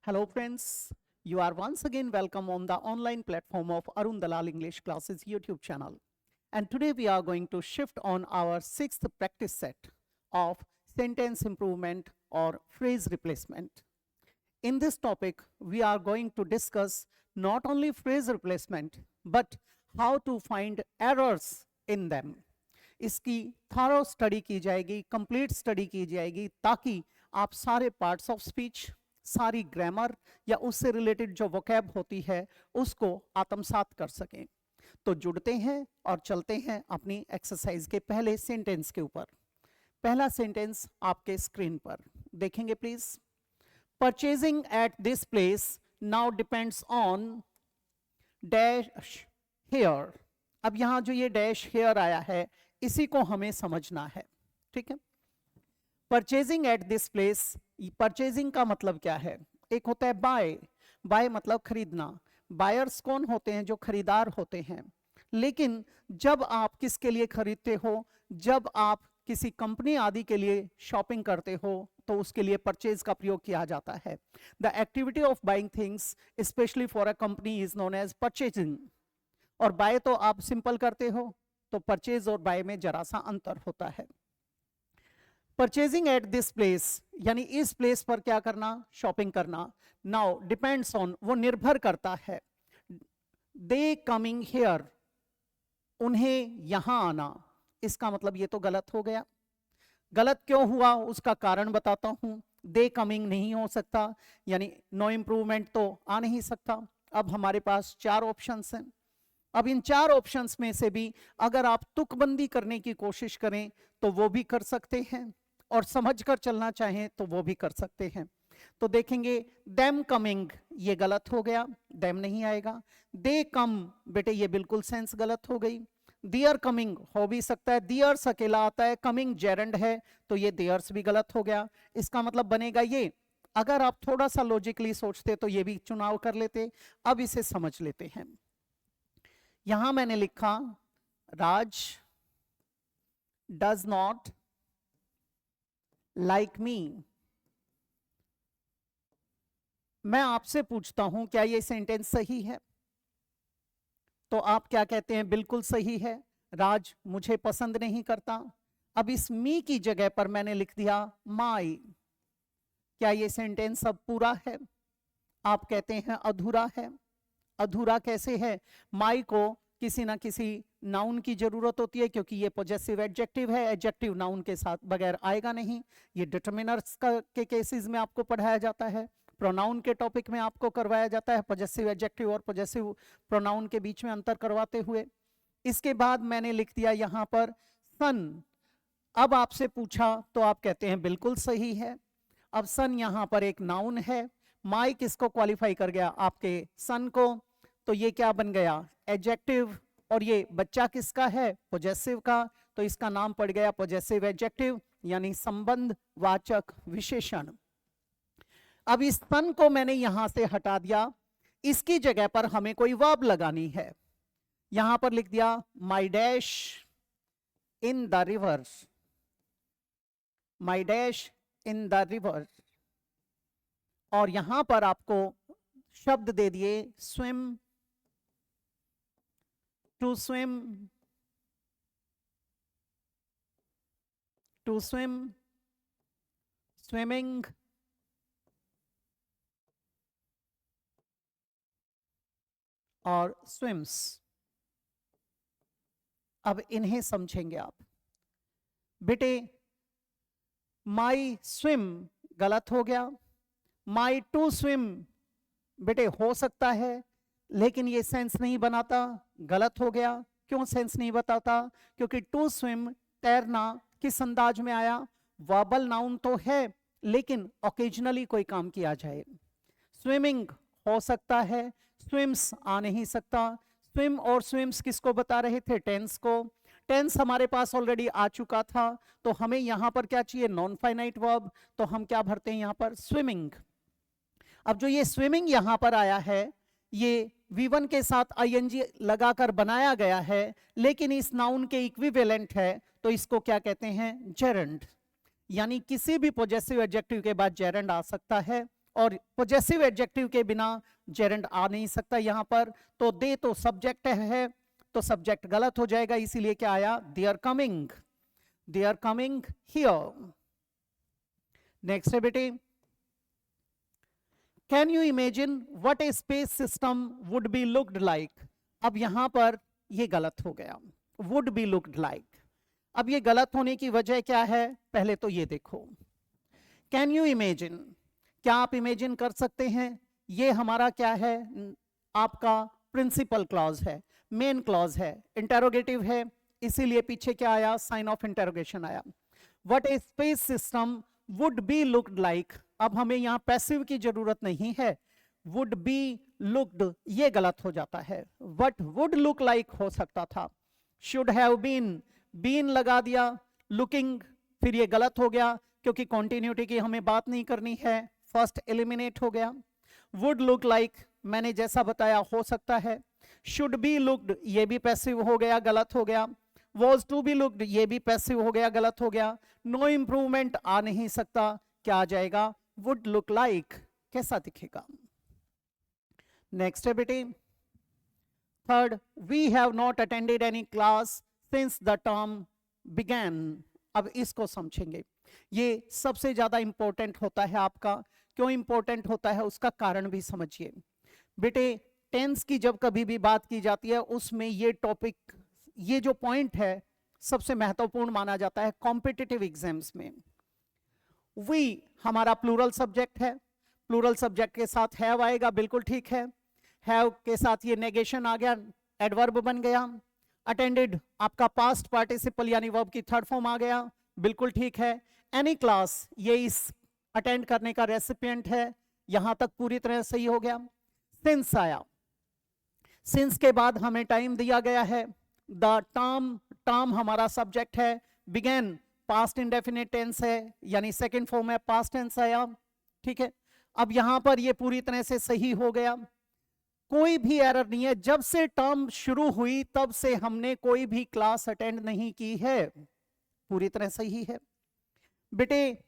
Hello friends, you are once again welcome on the online platform of Arun Dalal English Classes YouTube channel. And today we are going to shift on our sixth practice set of sentence improvement or phrase replacement. In this topic, we are going to discuss not only phrase replacement but how to find errors in them. इसकी thorough study की जाएगी, complete study की जाएगी ताकि आप सारे parts of speech, सारी grammar या उससे रिलेटेड जो वोकैब होती है उसको आत्मसात कर सकें। तो जुड़ते हैं और चलते हैं अपनी एक्सरसाइज के पहले सेंटेंस के ऊपर। पहला सेंटेंस आपके स्क्रीन पर देखेंगे please. Purchasing at this place now depends on dash here. अब यहां जो ये डैश हेयर आया है इसी को हमें समझना है, ठीक है। Purchasing at this place, purchasing का मतलब क्या है? एक होता है बाय, बाय मतलब खरीदना। बायर्स कौन होते हैं? जो खरीदार होते हैं। लेकिन जब आप किसके लिए खरीदते हो? जब आप किसी कंपनी आदि के लिए शॉपिंग करते हो तो उसके लिए परचेज का प्रयोग किया जाता है। The activity of buying things specially for a company is known as purchasing. और बाय तो आप सिंपल करते हो, तो परचेज और बाय में जरा सा अंतर होता है। परचेजिंग एट दिस प्लेस यानी इस प्लेस पर क्या करना? शॉपिंग करना। नाउ डिपेंड्स ऑन, वो निर्भर करता है। दे कमिंग हेयर, उन्हें यहां आना। इसका मतलब ये तो गलत हो गया। गलत क्यों हुआ उसका कारण बताता हूं। दे कमिंग नहीं हो सकता, यानी नो इंप्रूवमेंट तो आ नहीं सकता। अब हमारे पास चार ऑप्शंस हैं। अब इन चार ऑप्शंस में से भी अगर आप तुकबंदी करने की कोशिश करें तो वो भी कर सकते हैं, और समझकर चलना चाहें तो वो भी कर सकते हैं। तो देखेंगे देम कमिंग, ये गलत हो गया, देम नहीं आएगा। दे कम, बेटे ये बिल्कुल सेंस गलत हो गई। दियर कमिंग हो भी सकता है, दियर्स अकेला आता है, कमिंग जेरंड है, तो ये दियर्स भी गलत हो गया। इसका मतलब बनेगा ये। अगर आप थोड़ा सा लॉजिकली सोचते तो ये भी चुनाव कर लेते। अब इसे समझ लेते हैं। यहां मैंने लिखा राज डज नॉट लाइक मी। मैं आपसे पूछता हूं क्या ये सेंटेंस सही है? तो आप क्या कहते हैं? बिल्कुल सही है। राज मुझे पसंद नहीं करता। अब इस मी की जगह पर मैंने लिख दिया माई। क्या ये सेंटेंस अब पूरा है? आप कहते हैं अधूरा है। अधूरा कैसे है? माई को किसी ना किसी नाउन की जरूरत होती है, क्योंकि ये पॉजेसिव एडजेक्टिव है। एडजेक्टिव नाउन के साथ बगैर आएगा नहीं। ये डिटरमिनर्स के केसेस में आपको पढ़ाया जाता है, प्रोनाउन के टॉपिक में आपको करवाया जाता है, पॉजेसिव एडजेक्टिव और पॉजेसिव प्रोनाउन के बीच में अंतर करवाते हुए। इसके बाद मैंने लिख दिया यहां पर सन। अब आपसे पूछा तो आप कहते हैं बिल्कुल सही है। अब सन यहां पर एक नाउन है। माई किसको क्वालिफाई कर गया? आपके सन को। तो ये क्या बन गया? एडजेक्टिव। और ये बच्चा किसका है? पॉजेसिव का। तो इसका नाम पड़ गया पॉजेसिव एडजेक्टिव, यानी संबंध वाचक विशेषण। अब इस सन को मैंने यहां से हटा दिया। इसकी जगह पर हमें कोई वर्ब लगानी है। यहां पर लिख दिया my dash in the river. My dash in the river. और यहां पर आपको शब्द दे दिए swim, to swim, to swim, swimming, और स्विम्स। अब इन्हें समझेंगे आप। बेटे माई स्विम गलत हो गया। माई टू स्विम बेटे हो सकता है, लेकिन ये सेंस नहीं बनाता, गलत हो गया। क्यों सेंस नहीं बताता? क्योंकि टू स्विम तैरना किस अंदाज में आया? वर्बल नाउन तो है, लेकिन ओकेजनली कोई काम किया जाए। स्विमिंग हो सकता है, स्विम्स आ नहीं सकता। स्विम और स्विम्स किसको बता रहे थे? टेंस को। टेंस हमारे पास ऑलरेडी आ चुका था, तो हमें यहां पर क्या चाहिए? Non finite verb. तो हम क्या भरते हैं यहां पर? स्विमिंग। अब जो ये स्विमिंग यहां पर आया है, ये V1 के साथ ING लगाकर बनाया गया है, लेकिन इस नाउन के इक्विवेलेंट है, तो इसको क्या कहते हैं? जेरंड। यानी किसी भी पॉजेसिव एडजेक्टिव के बाद जेरंड आ सकता है। और पोजेसिव एडजेक्टिव के बिना जेरेंड आ नहीं सकता यहां पर। तो दे तो सब्जेक्ट है, तो सब्जेक्ट गलत हो जाएगा, इसीलिए क्या आया, they are coming here. Next है बेटे, can you imagine what a space system would be looked like. अब यहां पर ये गलत हो गया, वुड बी लुक्ड लाइक। अब ये गलत होने की वजह क्या है, पहले तो ये देखो, कैन यू इमेजिन, क्या आप इमेजिन कर सकते हैं, ये हमारा क्या है, आपका प्रिंसिपल क्लॉज है, मेन क्लॉज है, इंटेरोगेटिव है, इसीलिए पीछे क्या आया, साइन ऑफ इंटेरोगेशन आया। What a space system would be looked like, अब हमें यहां पैसिव की जरूरत नहीं है, वुड बी लुक्ड ये गलत हो जाता है, व्हाट वुड लुक लाइक हो सकता था, शुड हैव बीन लगा दिया, लुकिंग फिर ये गलत हो गया क्योंकि कॉन्टिन्यूटी की हमें बात नहीं करनी है, फर्स्ट एलिमिनेट हो गया। वुड लुक लाइक मैंने जैसा बताया हो सकता है, शुड बी लुक्ड ये भी पैसिव हो गया, गलत हो गया, वॉज टू बी लुक्ड ये भी पैसिव हो गया, गलत हो गया, नो इंप्रूवमेंट आ नहीं सकता, क्या आ जाएगा, वुड लुक लाइक कैसा दिखेगा। नेक्स्ट है बेटे, third, we have not attended any class since the term began. अब इसको समझेंगे, ये सबसे ज्यादा इंपॉर्टेंट होता है आपका, क्यों इंपॉर्टेंट होता है उसका कारण भी समझिए। बेटे टेंस की जब कभी भी बात की जाती है उसमें ये टॉपिक, ये जो पॉइंट है सबसे महत्वपूर्ण माना जाता है कॉम्पिटिटिव एग्जाम्स में। वी हमारा प्लूरल सब्जेक्ट है, प्लूरल सब्जेक्ट के साथ हैव आएगा, बिल्कुल ठीक है, हैव के साथ ये नेगेशन आ गया, एडवर्ब बन गया, अटेंडेड आपका पास्ट पार्टिसिपल यानी वर्ब की थर्ड फॉर्म आ गया, बिल्कुल ठीक है, एनी क्लास ये इस अटेंड करने का रेसिपिएंट है, यहां तक पूरी तरह सही हो गया। सिंस आया, सिंस के बाद हमें टाइम दिया गया है, द टर्म हमारा सब्जेक्ट है, बिगेन पास्ट इंडेफिनिट टेंस है यानी सेकंड फॉर्म है, पास्ट टेंस आया, ठीक है। अब यहां पर ये पूरी तरह से सही हो गया, कोई भी एरर नहीं है, जब से टर्म शुरू हुई तब से हमने कोई भी क्लास अटेंड नहीं की है, पूरी तरह सही है। बेटे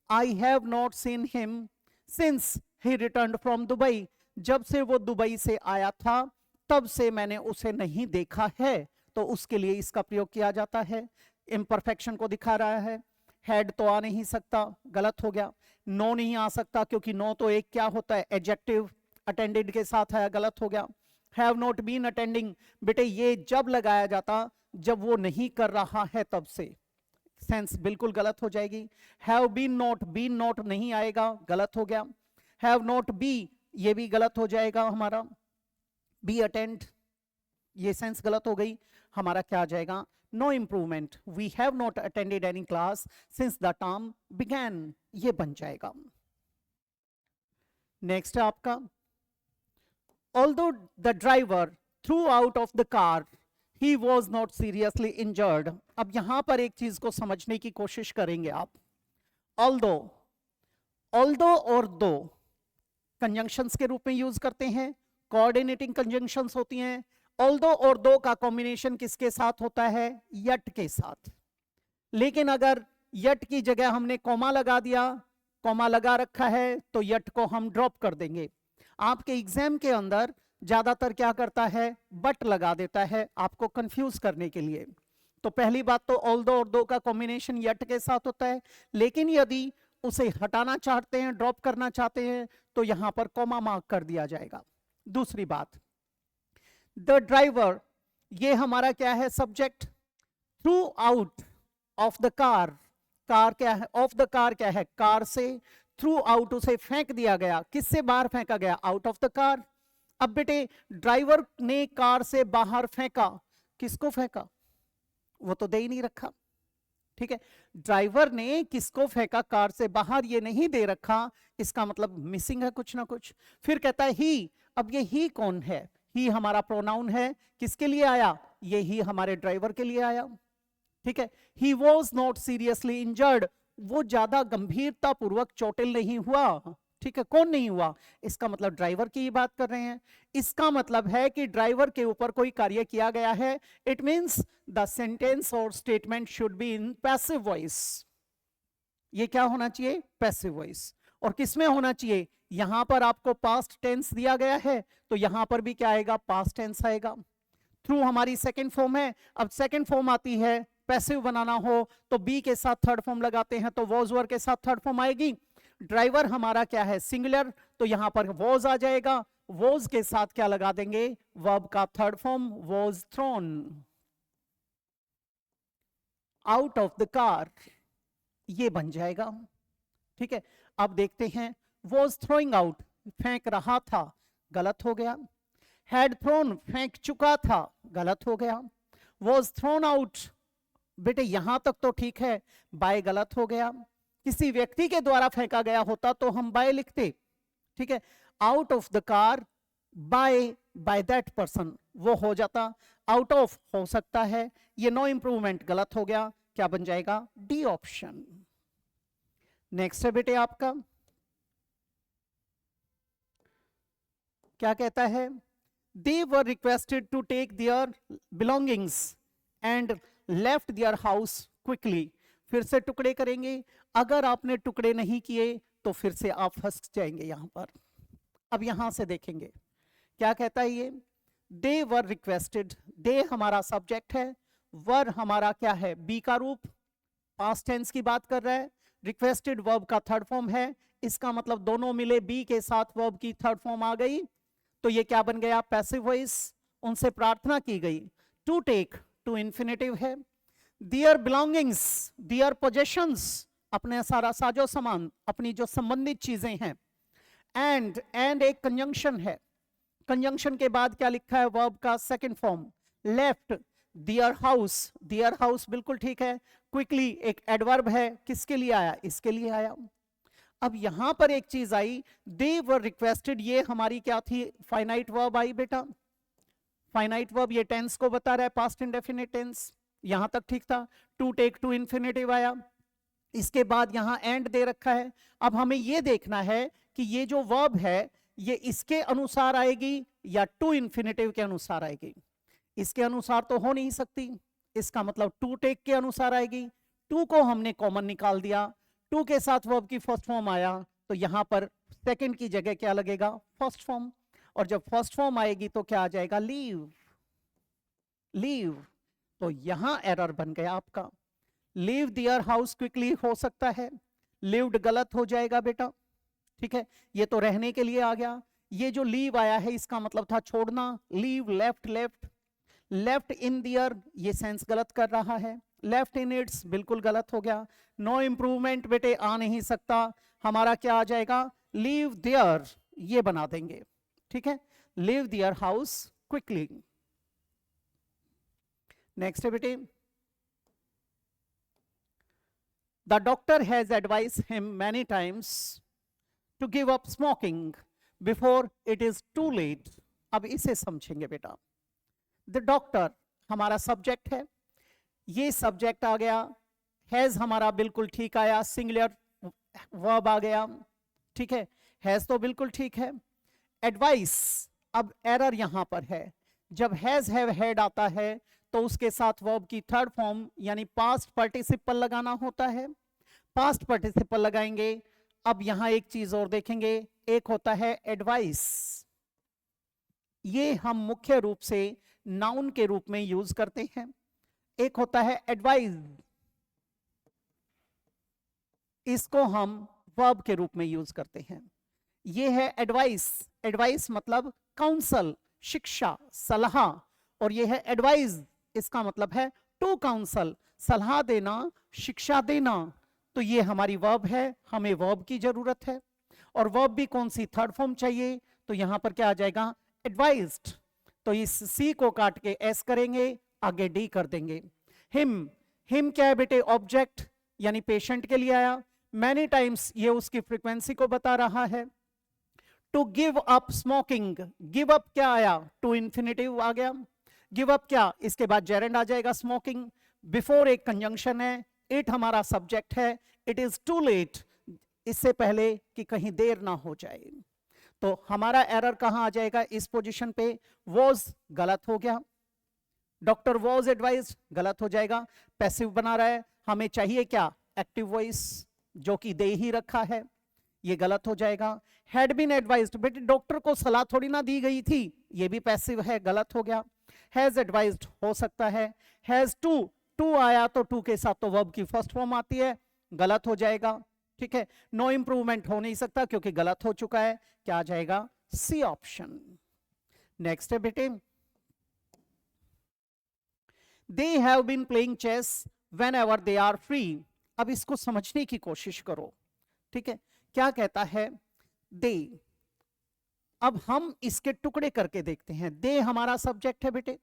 I have not seen him since he returned from Dubai, जब से वो दुबई से आया था तब से मैंने उसे नहीं देखा है, तो उसके लिए इसका प्रयोग किया जाता है, इम्परफेक्शन को दिखा रहा है। हैड तो आ नहीं सकता, गलत हो गया, नो नहीं आ सकता क्योंकि नो तो एक क्या होता है, एडजेक्टिव, अटेंडेड के साथ है, गलत हो गया। हैव नॉट बीन अटेंडिंग, बेटे ये जब लगाया जाता जब वो नहीं कर रहा है तब से, सेंस बिल्कुल गलत हो जाएगी। हैव बीन नॉट नहीं आएगा, गलत हो गया। हैव नॉट बी ये भी गलत हो जाएगा हमारा, बी अटेंड ये सेंस गलत हो गई, हमारा क्या आ जाएगा, no improvement, we have not attended any class since the term began, ये बन जाएगा। नेक्स्ट है आपका, although the driver threw out of the car he was not seriously injured। अब यहां पर एक चीज को समझने की कोशिश करेंगे आप, although और दो कंजंक्शंस के रूप में यूज करते हैं, कोऑर्डिनेटिंग कंजंक्शंस होती हैं, although और दो का कॉम्बिनेशन किसके साथ होता है, यट के साथ। लेकिन अगर यट की जगह हमने कॉमा लगा दिया, कॉमा लगा रखा है तो यट को हम ड्रॉप कर देंगे। आपके एग्जाम के अंदर ज्यादातर क्या करता है, बट लगा देता है आपको कंफ्यूज करने के लिए। तो पहली बात तो ऑल्दो और दो का कॉम्बिनेशन यट के साथ होता है, लेकिन यदि उसे हटाना चाहते हैं, ड्रॉप करना चाहते हैं तो यहां पर कॉमा मार्क कर दिया जाएगा। दूसरी बात, द ड्राइवर ये हमारा क्या है, subject, through out of the car, car क्या है, ऑफ द कार क्या है, कार से, थ्रू आउट उसे फेंक दिया गया, किससे बाहर फेंका गया, आउट ऑफ द कार। अब बेटे ड्राइवर ने कार से बाहर फेंका, किसको फेंका, वो तो दे ही नहीं रखा, ठीक है, ड्राइवर ने किसको फेंका कार से बाहर, ये नहीं दे रखा, इसका मतलब मिसिंग है कुछ ना कुछ। फिर कहता है ही, अब ये ही कौन है, ही हमारा प्रोनाउन है, किसके लिए आया, ये ही हमारे ड्राइवर के लिए आया, ठीक है। He was not seriously injured, वो ज्यादा गंभीरता पूर्वक चोटिल नहीं हुआ, ठीक है, कौन नहीं हुआ, इसका मतलब ड्राइवर की ही बात कर रहे हैं। इसका मतलब है कि ड्राइवर के ऊपर कोई कार्य किया गया है, इट मींस द सेंटेंस और statement should be in passive voice, ये क्या होना चाहिए, पैसिव वॉइस। और किसमें होना चाहिए, यहां पर आपको पास्ट टेंस दिया गया है तो यहां पर भी क्या आएगा, पास्ट टेंस आएगा। थ्रू हमारी सेकंड फॉर्म है। अब सेकंड फॉर्म आती है, पैसिव बनाना हो तो बी के साथ थर्ड फॉर्म लगाते हैं तो वॉज वर के साथ थर्ड फॉर्म आएगी। ड्राइवर हमारा क्या है, सिंगुलर, तो यहां पर वॉज आ जाएगा। वॉज के साथ क्या लगा देंगे, वर्ब का third form, was thrown out of the car, ये बन जाएगा। ठीक है, अब देखते हैं, वॉज थ्रोइंग आउट, फेंक रहा था, गलत हो गया। हैड थ्रोन, फेंक चुका था, गलत हो गया। वॉज थ्रोन आउट, बेटे यहां तक तो ठीक है, बाय गलत हो गया। किसी व्यक्ति के द्वारा फेंका गया होता तो हम बाय लिखते, ठीक है। Out of the car by that person, वो हो जाता। आउट ऑफ हो सकता है, ये नो इंप्रूवमेंट गलत हो गया, क्या बन जाएगा, डी ऑप्शन। नेक्स्ट है बेटे आपका, क्या कहता है, they were requested to take their belongings and left their house quickly. फिर से टुकड़े करेंगे, अगर आपने टुकड़े नहीं किए तो फिर से आप फंस जाएंगे यहां पर। अब यहां से देखेंगे क्या कहता है ये, दे वर रिक्वेस्टेड, दे हमारा सब्जेक्ट है, वर हमारा क्या है, बी का रूप, पास्ट टेंस की बात कर रहा है। रिक्वेस्टेड वर्ब का थर्ड फॉर्म है, इसका मतलब दोनों मिले, बी के साथ वर्ब की थर्ड फॉर्म आ गई तो ये क्या बन गया, पैसिव वॉइस, उनसे प्रार्थना की गई। टू टेक, टू इन्फिनेटिव है। दियर बिलोंगिंग्स, दियर पोजेशंस, अपने सारा साजो सामान, अपनी जो संबंधित चीजें हैं। एंड एक कंजंक्शन है, कंजंक्शन के बाद क्या लिखा है, वर्ब का सेकंड फॉर्म, लेफ्ट दियर हाउस बिल्कुल ठीक है। क्विकली एक एडवर्ब है, किसके लिए आया, इसके लिए आया। अब यहां पर एक चीज आई, दे वर रिक्वेस्टेड, ये हमारी क्या थी, फाइनाइट वर्ब आई बेटा, फाइनाइट वर्ब, ये टेंस को बता रहा है, पास्ट इंडेफिनिट टेंस, यहां तक ठीक था। टू टेक, टू इन्फिनेटिव आया, इसके बाद यहां एंड दे रखा है। अब हमें ये देखना है कि ये जो वर्ब है ये इसके अनुसार आएगी या टू इन्फिनेटिव के अनुसार आएगी। इसके अनुसार तो हो नहीं सकती, इसका मतलब टू टेक के अनुसार आएगी। टू को हमने कॉमन निकाल दिया, टू के साथ वर्ब की फर्स्ट फॉर्म आया तो यहां पर सेकंड की जगह क्या लगेगा, फर्स्ट फॉर्म, और जब फर्स्ट फॉर्म आएगी तो क्या आ जाएगा, लीव, लीव। तो यहां एरर बन गया आपका, लीव दियर हाउस क्विकली हो सकता है, लिव्ड गलत हो जाएगा बेटा, ठीक है। ये तो रहने के लिए आ गया, ये जो लीव आया है इसका मतलब था छोड़ना, लीव लेफ्ट, लेफ्ट इन दियर, ये सेंस गलत कर रहा है। लेफ्ट इन इट्स बिल्कुल गलत हो गया। नो इंप्रूवमेंट बेटे आ नहीं सकता, हमारा क्या आ जाएगा, लीव देयर, ये बना देंगे, ठीक है, leave their house quickly. Next है बेटे, the doctor has advised him many times to give up smoking before it is too late. अब इसे समझेंगे बेटा, द डॉक्टर हमारा सब्जेक्ट है, ये सब्जेक्ट आ गया, हैज हमारा बिल्कुल ठीक आया, सिंगुलर वर्ब आ गया, ठीक है, हैज तो बिल्कुल ठीक है। एडवाइस, अब एरर यहां पर है, जब हैज हैव हैड आता है तो उसके साथ वर्ब की थर्ड फॉर्म यानी पास्ट पार्टिसिपल लगाना होता है, पास्ट पार्टिसिपल लगाएंगे। अब यहां एक चीज और देखेंगे, एक होता है एडवाइस, ये हम मुख्य रूप से नाउन के रूप में यूज करते हैं, एक होता है एडवाइज, इसको हम वर्ब के रूप में यूज करते हैं। ये है एडवाइस, एडवाइस मतलब काउंसल, शिक्षा, सलाह, और ये है एडवाइज, इसका मतलब है टू काउंसल, सलाह देना, शिक्षा देना। तो ये हमारी वर्ब है, हमें वर्ब की जरूरत है, और वर्ब भी कौन सी, थर्ड फॉर्म चाहिए, तो यहां पर क्या आ जाएगा, एडवाइज्ड। तो इस सी को काट के एस करेंगे, आगे डी कर देंगे। हिम क्या है बेटे, ऑब्जेक्ट यानी पेशेंट के लिए आया। मैनी टाइम्स, ये उसकी फ्रीक्वेंसी को बता रहा है। To give up smoking, give up क्या आया, टू इन्फिनेटिव आ गया, गिव अप क्या, इसके बाद जेरेंड आ जाएगा, स्मोकिंग। बिफोर एक कंजंक्शन है, इट हमारा सब्जेक्ट है, इट इज टू लेट, इससे पहले कि कहीं देर ना हो जाए। तो हमारा एरर कहां आ जाएगा, इस पोजीशन पे, वॉज गलत हो गया, डॉक्टर वॉज एडवाइज्ड गलत हो जाएगा, पैसिव बना रहा है, हमें चाहिए क्या, एक्टिव वॉइस, जो कि दे ही रखा है, ये गलत हो जाएगा। हैड बीन एडवाइज्ड, बेटे डॉक्टर को सलाह थोड़ी ना दी गई थी, ये भी पैसिव है, गलत हो गया। हैज एडवाइज्ड हो सकता है। हैज टू, टू आया तो टू के साथ तो वर्ब की फर्स्ट फॉर्म आती है, गलत हो जाएगा। ठीक है, नो इंप्रूवमेंट हो नहीं सकता क्योंकि गलत हो चुका है, क्या आ जाएगा, सी ऑप्शन। नेक्स्ट है बेटे, they have been playing chess whenever they are free. अब इसको समझने की कोशिश करो। ठीक है, क्या कहता है, दे, अब हम इसके टुकड़े करके देखते हैं। दे हमारा सब्जेक्ट है बेटे,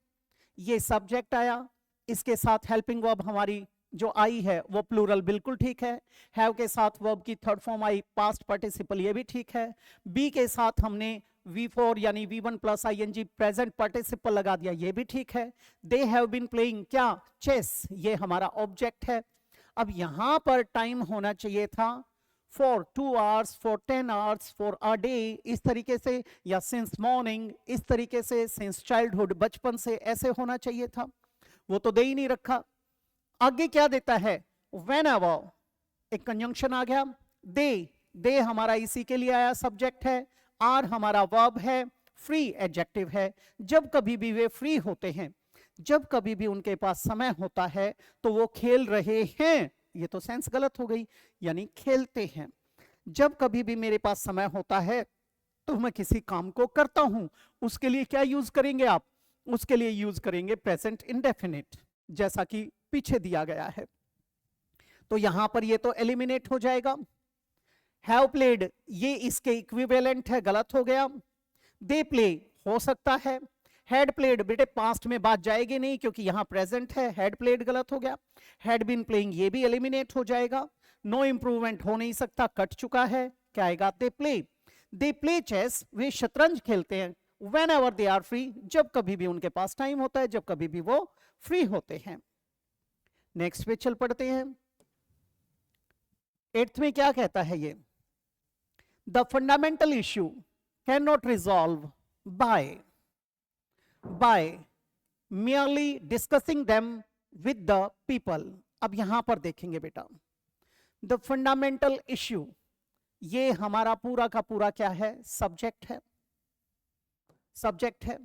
ये सब्जेक्ट आया, इसके साथ हेल्पिंग वर्ब हमारी जो आई है वो प्लूरल बिल्कुल ठीक है। हैव के साथ वर्ब की third form I past participle, ये भी ठीक है। बी के साथ हमने V4 यानी V1 plus ING present participle लगा दिया, ये भी ठीक है। दे हैव बीन प्लेइंग क्या, चेस, ये हमारा ऑब्जेक्ट है। अब यहां पर टाइम होना चाहिए था for 2 hours, for 10 hours, for a day, इस तरीके से, या सिंस मॉर्निंग, इस तरीके से, सिंस चाइल्डहुड, बचपन से, ऐसे होना चाहिए था, वो तो दे ही नहीं रखा। आगे क्या देता है, वेन एवर, एक कंजंक्शन आ गया। दे हमारा इसी के लिए आया, सब्जेक्ट है। आर हमारा वर्ब है। फ्री एडजेक्टिव है। जब कभी भी वे फ्री होते हैं, जब कभी भी उनके पास समय होता है तो वो खेल रहे हैं, ये तो सेंस गलत हो गई, यानी खेलते हैं। जब कभी भी मेरे पास समय होता है तो मैं किसी काम को करता हूं, उसके लिए क्या यूज करेंगे आप, उसके लिए यूज करेंगे प्रेजेंट इंडेफिनिट, जैसा कि पीछे दिया गया है। तो यहां पर ये तो एलिमिनेट हो जाएगा। हैव प्लेड, ये इसके इक्विवेलेंट है, गलत हो गया। दे प्ले हो सकता है। हैड प्लेड, बेटे पास्ट में बात जाएगी नहीं क्योंकि यहां प्रेजेंट है, हैड प्लेड गलत हो गया। हैड बीन प्लेइंग, ये भी एलिमिनेट हो जाएगा। नो इंप्रूवमेंट हो नहीं सकता, कट चुका है, क्या आएगा, दे प्ले चेस, वे शतरंज खेलते हैं। Whenever they are free, जब कभी भी उनके पास टाइम होता है, जब कभी भी वो फ्री होते हैं। नेक्स्ट पे चल पड़ते हैं। 8th में क्या कहता है ये, the fundamental issue can not resolve by merely discussing them with the people। अब यहां पर देखेंगे बेटा, द फंडामेंटल इश्यू, ये हमारा पूरा का पूरा क्या है, सब्जेक्ट है, सब्जेक्ट है।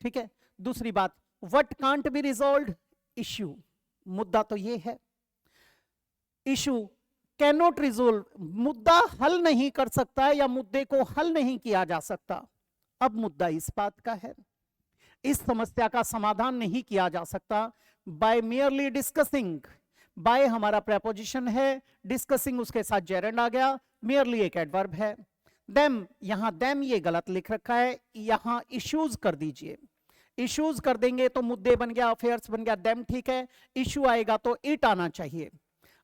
ठीक है, दूसरी बात, what can't be resolved, issue, मुद्दा तो ये है। इश्यू कैन नॉट रिजोल्व, मुद्दा हल नहीं कर सकता है या मुद्दे को हल नहीं किया जा सकता। अब मुद्दा इस बात का है, इस समस्या का समाधान नहीं किया जा सकता बाय मियरली डिस्कसिंग। बाय हमारा प्रेपोजिशन है, डिस्कसिंग उसके साथ जेरेंड आ गया, मियरली एक एडवर्ब है। देम, यहां देम ये गलत लिख रखा है, यहां इश्यूज कर दीजिए। इश्यूज कर देंगे तो मुद्दे बन गया, अफेयर्स बन गया, देम ठीक है। इश्यू आएगा तो इट आना चाहिए।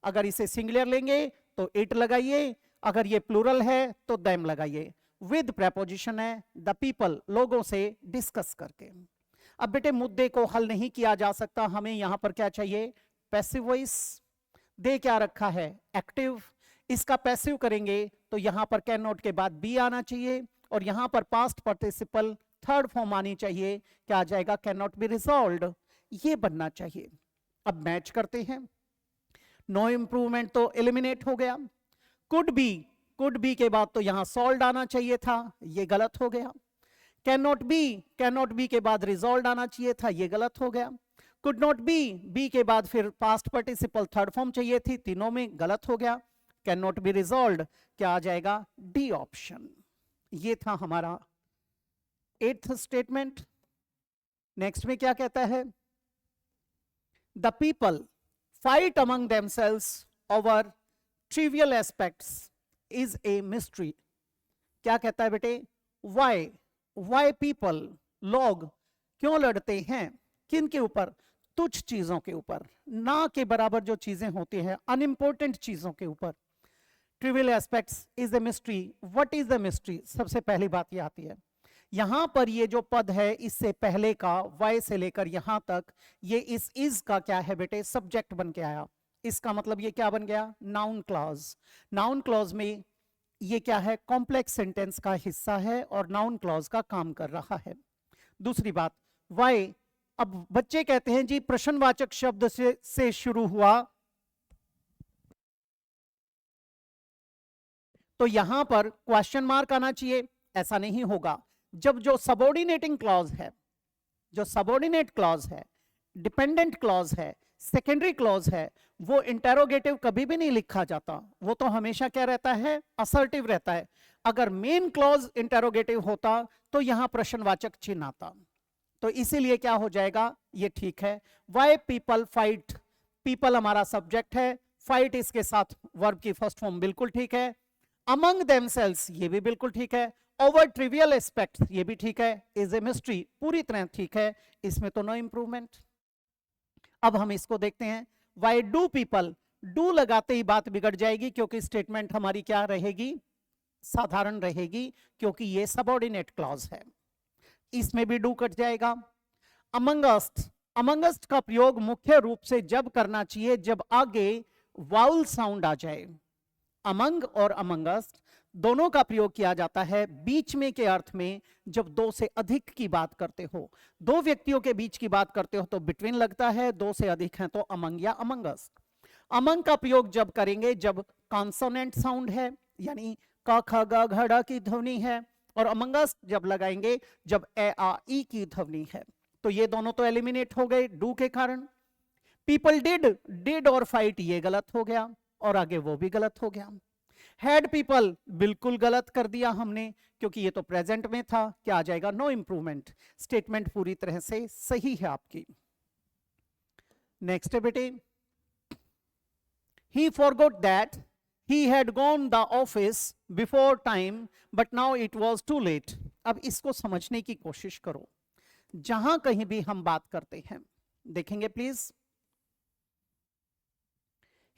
अगर इसे सिंगुलर लेंगे तो इट लगाइए, अगर ये प्लूरल है तो देम लगाइए। विद प्रेपोजिशन है, द पीपल, लोगों से डिस्कस करके। अब बेटे मुद्दे को हल नहीं किया जा सकता, हमें यहां पर क्या चाहिए, पैसिव वॉइस। दे क्या रखा है, एक्टिव, इसका पैसिव करेंगे तो यहां पर कैन नॉट के बाद बी आना चाहिए और यहां पर पास्ट पार्टिसिपल थर्ड फॉर्म आनी चाहिए, क्या आ जाएगा, कैन नॉट बी रिजॉल्व्ड, ये बनना चाहिए। अब मैच करते हैं, नो इंप्रूवमेंट तो एलिमिनेट हो गया। कुड बी के बाद तो यहां सॉल्व आना चाहिए था, ये गलत हो गया। कैन नॉट बी के बाद रिजॉल्व आना चाहिए था, ये गलत हो गया। कुड नॉट बी के बाद फिर पास्ट पार्टिसिपल थर्ड फॉर्म चाहिए थी, तीनों में गलत हो गया। कैन नॉट बी रिजॉल्व, क्या आ जाएगा, डी ऑप्शन। ये था हमारा 8th स्टेटमेंट। नेक्स्ट में क्या कहता है, the people fight among themselves over trivial aspects is a mystery। क्या कहता है बेटे, why people, लोग क्यों लड़ते हैं, किन के ऊपर, तुच्छ चीजों के ऊपर, ना के बराबर जो चीजें होती हैं, अनइम्पोर्टेंट चीजों के ऊपर। Trivial aspects is a mystery। What is a mystery, सबसे पहली बात ये आती है। यहां पर ये जो पद है इससे पहले का वाई से लेकर यहां तक, ये इस का क्या है बेटे, सब्जेक्ट बन के आया। इसका मतलब ये क्या बन गया, नाउन क्लॉज। नाउन क्लॉज में ये क्या है, कॉम्प्लेक्स सेंटेंस का हिस्सा है और नाउन क्लॉज का काम कर रहा है। दूसरी बात, वाई, अब बच्चे कहते हैं जी प्रश्नवाचक शब्द से शुरू हुआ तो यहां पर क्वेश्चन मार्क आना चाहिए, ऐसा नहीं होगा। जब जो सबऑर्डिनेटिंग क्लॉज है, जो सबऑर्डिनेट क्लॉज है, डिपेंडेंट क्लॉज है, सेकेंडरी क्लॉज है, वो इंटेरोगेटिव कभी भी नहीं लिखा जाता, वो तो हमेशा क्या रहता है, असर्टिव रहता है। अगर मेन क्लॉज इंटेरोगेटिव होता तो यहां प्रश्नवाचक चिन्ह आता, तो इसीलिए क्या हो जाएगा, ये ठीक है। वाई पीपल फाइट, पीपल हमारा सब्जेक्ट है, फाइट इसके साथ वर्ब की फर्स्ट फॉर्म बिल्कुल ठीक है। अमंग देमसेल्स ये भी बिल्कुल ठीक है। ओवर ट्रिवियल एस्पेक्ट्स ये भी ठीक है। इज ए मिस्ट्री पूरी तरह ठीक है, इसमें तो नो इंप्रूवमेंट। अब हम इसको देखते हैं, वाई डू पीपल, डू लगाते ही बात बिगड़ जाएगी, क्योंकि स्टेटमेंट हमारी क्या रहेगी, साधारण रहेगी, क्योंकि ये सबऑर्डिनेट क्लॉज है, इसमें भी डू कट जाएगा। अमंगस्ट, अमंगस्ट का प्रयोग मुख्य रूप से जब करना चाहिए जब आगे वाउल साउंड आ जाए। अमंग और अमंगस्ट दोनों का प्रयोग किया जाता है बीच में के अर्थ में, जब दो से अधिक की बात करते हो, दो व्यक्तियों के बीच की बात करते हो तो बिटवीन लगता है, दो से अधिक हैं तो अमंग या अमंगस्ट। अमंग का प्रयोग जब करेंगे जब कॉन्सोनेंट साउंड है, यानी क ख ग घ ढ की ध्वनि है, और अमंगस्ट जब लगाएंगे जब ए आ ई की ध्वनि है। तो ये दोनों तो एलिमिनेट हो गए डू के कारण। पीपल डिड, डिड और फाइट ये गलत हो गया, और आगे वो भी गलत हो गया। हैड पीपल बिल्कुल गलत कर दिया हमने, क्योंकि ये तो प्रेजेंट में था, क्या आ जाएगा, नो इंप्रूवमेंट। स्टेटमेंट पूरी तरह से सही है आपकी। नेक्स्ट है बेटे, he forgot that he had gone the office before time but now it was too late। अब इसको समझने की कोशिश करो, जहां कहीं भी हम बात करते हैं, देखेंगे प्लीज।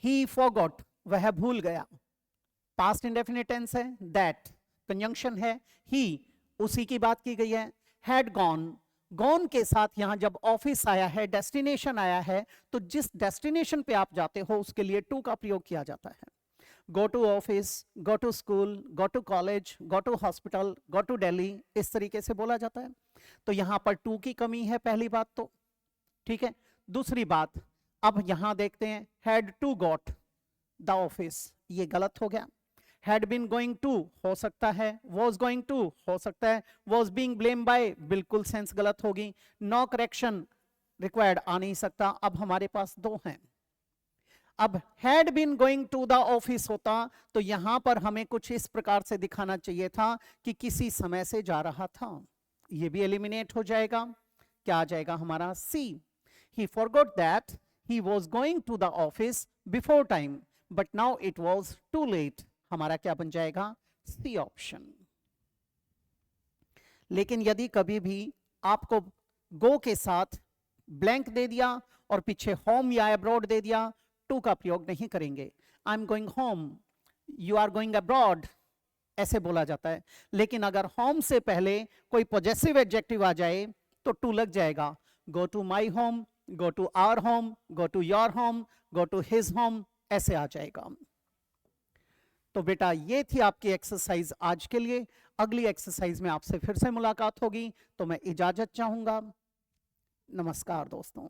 he forgot वह भूल गया, पास्ट इंडेफिनिट टेंस है, दैट कंजंक्शन है, ही उसी की बात की गई है। हैड गॉन, गॉन के साथ यहां जब ऑफिस आया है, डेस्टिनेशन आया है, तो जिस डेस्टिनेशन पे आप जाते हो उसके लिए टू का प्रयोग किया जाता है। Go to office, go to school, go to college, go to hospital, go to Delhi, इस तरीके से बोला जाता है। तो यहां पर टू की कमी है, पहली बात तो ठीक है। दूसरी बात, अब यहां देखते हैं, had to got the office, ये गलत हो गया। had been going to हो सकता है, was going to हो सकता है, was being blamed by बिल्कुल सेंस गलत होगी, no correction required आ नहीं सकता। अब हमारे पास दो हैं। अब had been going to the office होता तो यहां पर हमें कुछ इस प्रकार से दिखाना चाहिए था कि किसी समय से जा रहा था, ये भी एलिमिनेट हो जाएगा। क्या आ जाएगा हमारा, C। he forgot that he was going to the office before time but now it was too late, हमारा क्या बन जाएगा, सी ऑप्शन। लेकिन यदि कभी भी आपको गो के साथ ब्लैंक दे दिया और पीछे होम या अब्रॉड दे दिया, टू का प्रयोग नहीं करेंगे। I am going home, you are going abroad, ऐसे बोला जाता है। लेकिन अगर होम से पहले कोई पॉजेसिव एडजेक्टिव आ जाए तो टू लग जाएगा। Go to my home, go to our home, go to your home, go to his home, ऐसे आ जाएगा। तो बेटा ये थी आपकी एक्सरसाइज आज के लिए। अगली एक्सरसाइज में आपसे फिर से मुलाकात होगी, तो मैं इजाजत चाहूंगा। नमस्कार दोस्तों।